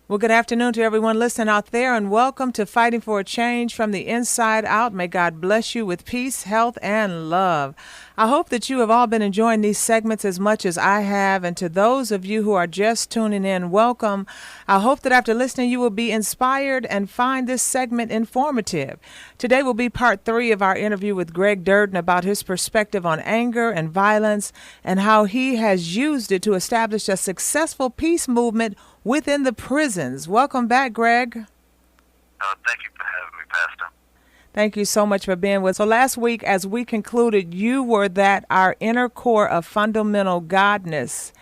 Well, good afternoon to everyone listening out there, and welcome to Fighting for a Change from the Inside Out. May God bless you with peace, health, and love. I hope that you have all been enjoying these segments as much as I have, and to those of you who are just tuning in, welcome. I hope that after listening, you will be inspired and find this segment informative. Today will be part 3 of our interview with Greg Durden about his perspective on anger and violence and how he has used it to establish a successful peace movement within the prisons. Welcome back, Greg. Thank you for having me, Pastor. Thank you so much for being with us. So last week, as we concluded, you were that our inner core of fundamental godness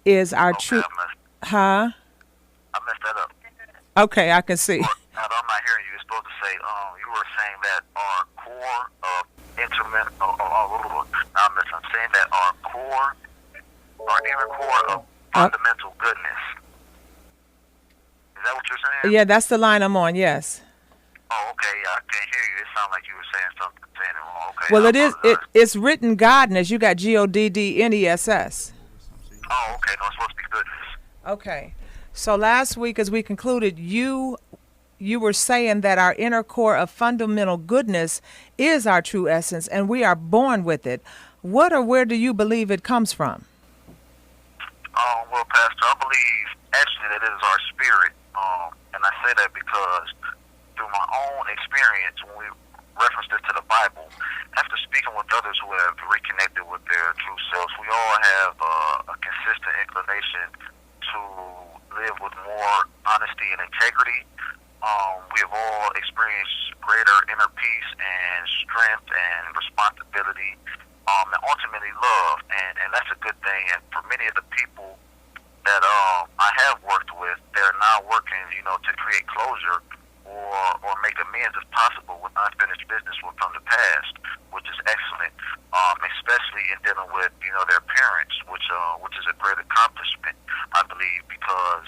is our true... Huh? I messed that up. Okay, I can see. Now, I'm not hearing you. You're supposed to say, you were saying that our core of intimate... I'm saying that our inner core of fundamental goodness. Is that what you're saying? Yeah, that's the line I'm on, yes. Oh, okay. Yeah, I can't hear you. It sounded like you were saying something, saying it wrong. Okay. Well, it's written godness. You got Goddness. Oh, okay. No, it's supposed to be goodness. Okay. So last week, as we concluded, you were saying that our inner core of fundamental goodness is our true essence, and we are born with it. What or where do you believe it comes from? Well, Pastor, I believe actually that it is our spirit. And I say that because through my own experience, when we referenced it to the Bible, after speaking with others who have reconnected with their true selves, we all have a consistent inclination to live with more honesty and integrity. We have all experienced greater inner peace and strength and responsibility, and ultimately love, and that's a good thing. And for many of the people that I have worked with, they're now working, to create closure or make amends if possible with unfinished business from the past, which is excellent, especially in dealing with, their parents, which is a great accomplishment, I believe, because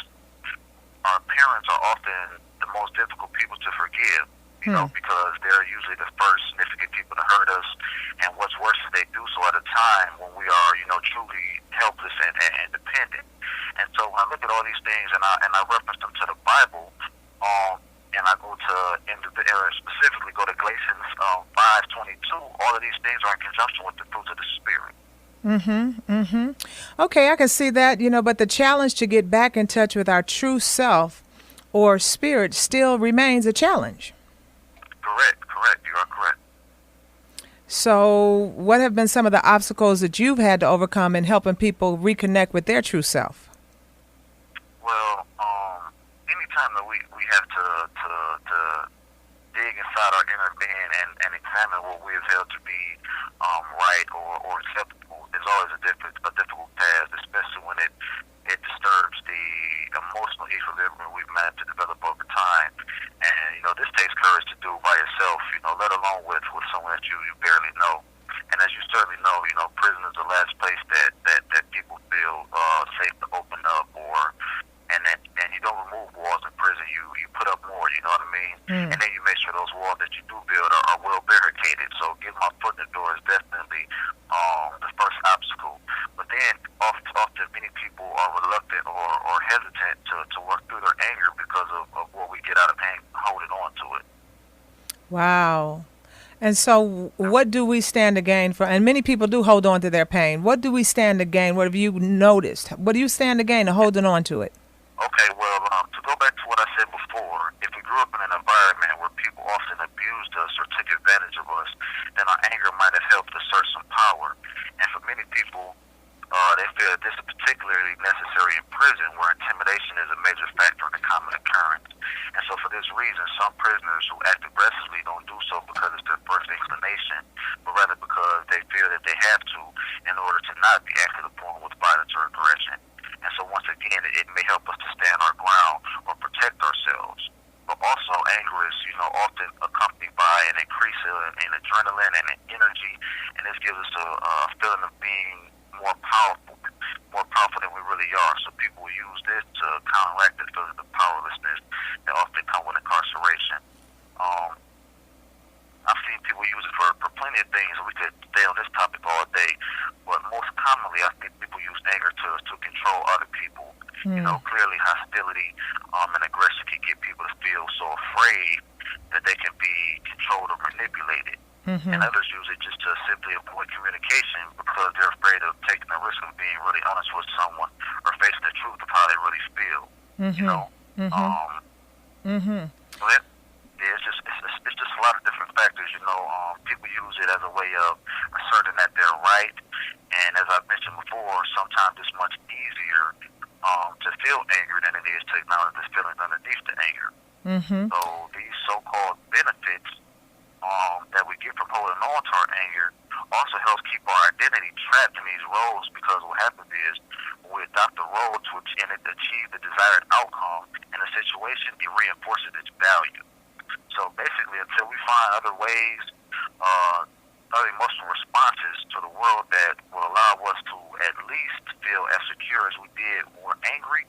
our parents are often the most difficult people to forgive, because they're usually the first significant people to hurt us, and what's worse is they do so at a time when we are, truly helpless and dependent. And so when I look at all these things and I reference them to the Bible, and I go to specifically go to Galatians 5:22, all of these things are in conjunction with the fruits of the Spirit. Okay, I can see that, but the challenge to get back in touch with our true self or spirit still remains a challenge. Correct. You are correct. So what have been some of the obstacles that you've had to overcome in helping people reconnect with their true self? Well, anytime that we have to dig inside our inner being and examine what we have held to be right or acceptable is always a difficult task, especially when it disturbs the emotional equilibrium we've managed to develop over time. And, this takes courage to do by yourself, let alone with someone that you barely know. And as you certainly know, prison is the last place that people feel safe to open up, and you don't remove walls in prison, you put up more, you know what I mean? And then you make sure those walls that you do build are well barricaded. So getting my foot in the door is definitely the first obstacle. But then often many people are reluctant or hesitant to work through their anger because of what we get out of holding on to it. Wow. And so what do we stand to gain for? And many people do hold on to their pain. What do we stand to gain? What have you noticed? What do you stand to gain to holding on to it? Okay, well, to go back to what I said before, if we grew up in an environment where people often abused us or took advantage of us, then our anger might have helped assert some power. And for many people, they feel that this is particularly necessary in prison, where intimidation is a major factor in the common occurrence. And so for this reason, some prisoners who act aggressively don't do so because it's their first inclination, but rather because they feel that they have to in order to not be acted upon with violence or aggression. And so once again, it may help us to stand our ground or protect ourselves. But also anger is, often accompanied by an increase in adrenaline and in energy, and this gives us a feeling of being more powerful than we really are. So people use this to counteract the feeling of powerlessness that often come with incarceration. I've seen people use it for plenty of things. We could stay on this topic all day, but most commonly, I think people use anger to control other people. Clearly hostility and And others use it just to simply avoid communication because they're afraid of taking the risk of being really honest with someone or facing the truth of how they really feel. You know, but yeah, it's just a lot of different factors. You know, people use it as a way of asserting that they're right, and as I mentioned before, sometimes it's much easier to feel angry than it is to acknowledge the feelings underneath the anger. So these so-called benefits that we get from holding on to our anger also helps keep our identity trapped in these roles, because what happens is when we adopt the roles which in it achieve the desired outcome in a situation, it reinforces its value. So basically, until we find other ways, other emotional responses to the world that will allow us to at least feel as secure as we did when we're angry,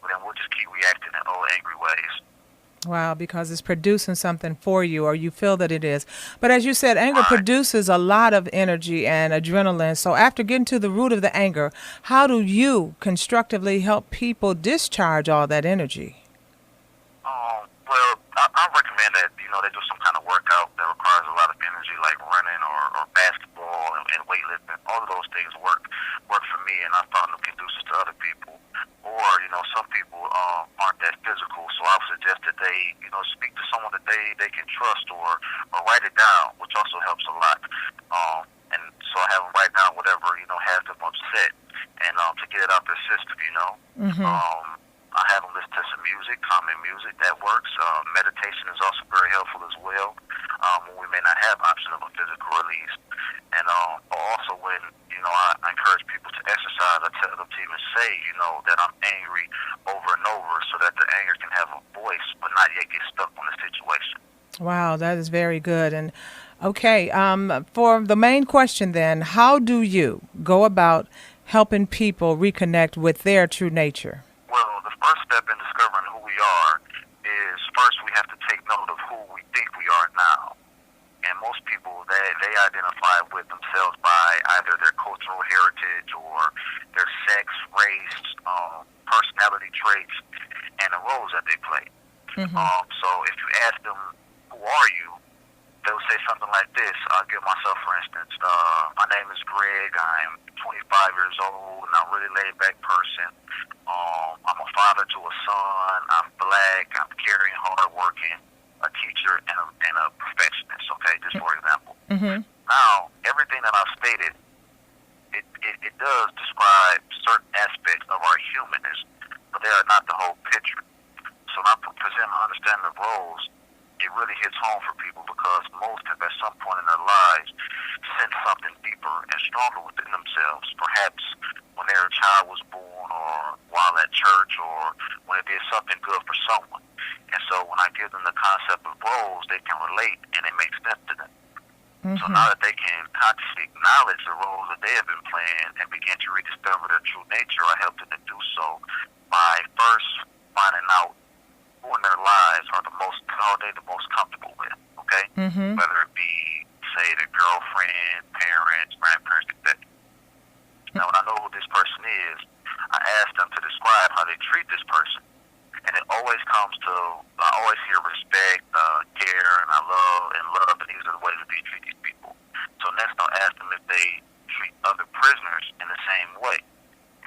then we'll just keep reacting in old angry ways. Wow, because it's producing something for you, or you feel that it is. But as you said, anger Right. produces a lot of energy and adrenaline. So after getting to the root of the anger, how do you constructively help people discharge all that energy? Well, I recommend that, you know, they do some kind of workout that requires a lot of energy, like running or basketball and weightlifting. All of those things work for me, and I found them conducive to other people. Or, you know, some people aren't that physical, so I would suggest that they, you know, speak to someone that they can trust, or write it down, which also helps a lot. And so I have them write down whatever, you know, has them upset, and to get it out their system, you know. I have them listen to some music, calming music, that works. Meditation is also very helpful as well, when we may not have option of a physical release. And also when, you know, I encourage people to exercise, I tell them to even say, you know, that I'm angry over and over, so that the anger can have a voice but not yet get stuck on the situation. Wow, that is very good. And okay, for the main question then, how do you go about helping people reconnect with their true nature? Well, the first step in discovering who we are is first we have to take note of who we think we are now. And most people, they identify with themselves by either their cultural heritage or their sex, race, personality traits, and the roles that they play. So if you ask them, who are you? They'll say something like this. I'll give myself, for instance, my name is Greg. I'm 25 years old, and I'm a really laid-back person. I'm a father to a son. I'm black. I'm caring, hardworking, a teacher, and a perfectionist, okay, just for example. Now, everything that I've stated, it does describe certain aspects of our humanness, but they are not the whole picture. So when I present my understanding of roles, it really hits home for people, because most have at some point in their lives sensed something deeper and stronger within themselves, perhaps when their child was born, or while at church, or when they did something good for someone. And so when I give them the concept of roles, they can relate and it makes sense to them. So now that they can consciously acknowledge the roles that they have been playing and begin to rediscover their true nature, I help them to do so by first finding out who in their lives are the most comfortable with, okay? Whether it be, say, their girlfriend, parents, grandparents, etc. Now, when I know who this person is, I ask them to describe how they treat this person. And it always comes to, I always hear respect, care, and love, and these are the ways that they treat these people. So next I'll ask them if they treat other prisoners in the same way.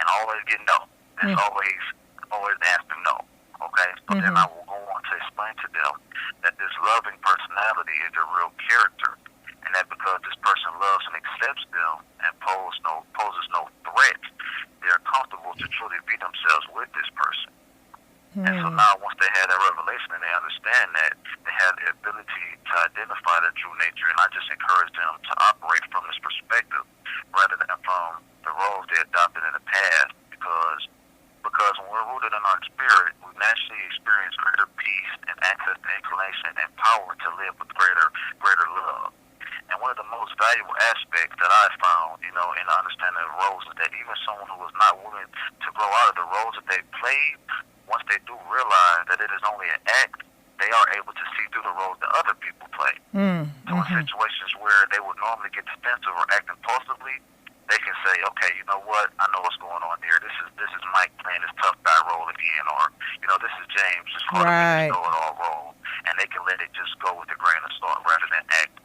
And I always get no. It's always the answer no. Okay? So then I will go on to explain to them that this loving personality is their real character, and that because this person loves and accepts them and poses no threat, they are comfortable to truly be themselves with this person. And so now once they have that revelation and they understand that, they have the ability to identify their true nature, and I just encourage them to operate from this perspective rather than from the roles they adopted in the past, because when we're rooted in our spirit, we naturally experience greater peace and access to inclination and power to live with greater love. And one of the most valuable aspects that I found, you know, in understanding the roles is that even someone who was not willing to grow out of the roles that they played, once they do realize that it is only an act, they are able to see through the roles that other people play. So in situations where they would normally get defensive or act impulsively, they can say, okay, you know what, I know what's going on here. This is Mike playing this tough guy role again, or, you know, this is James just calling me this know-it-all role. And they can let it just go with the grain of salt rather than act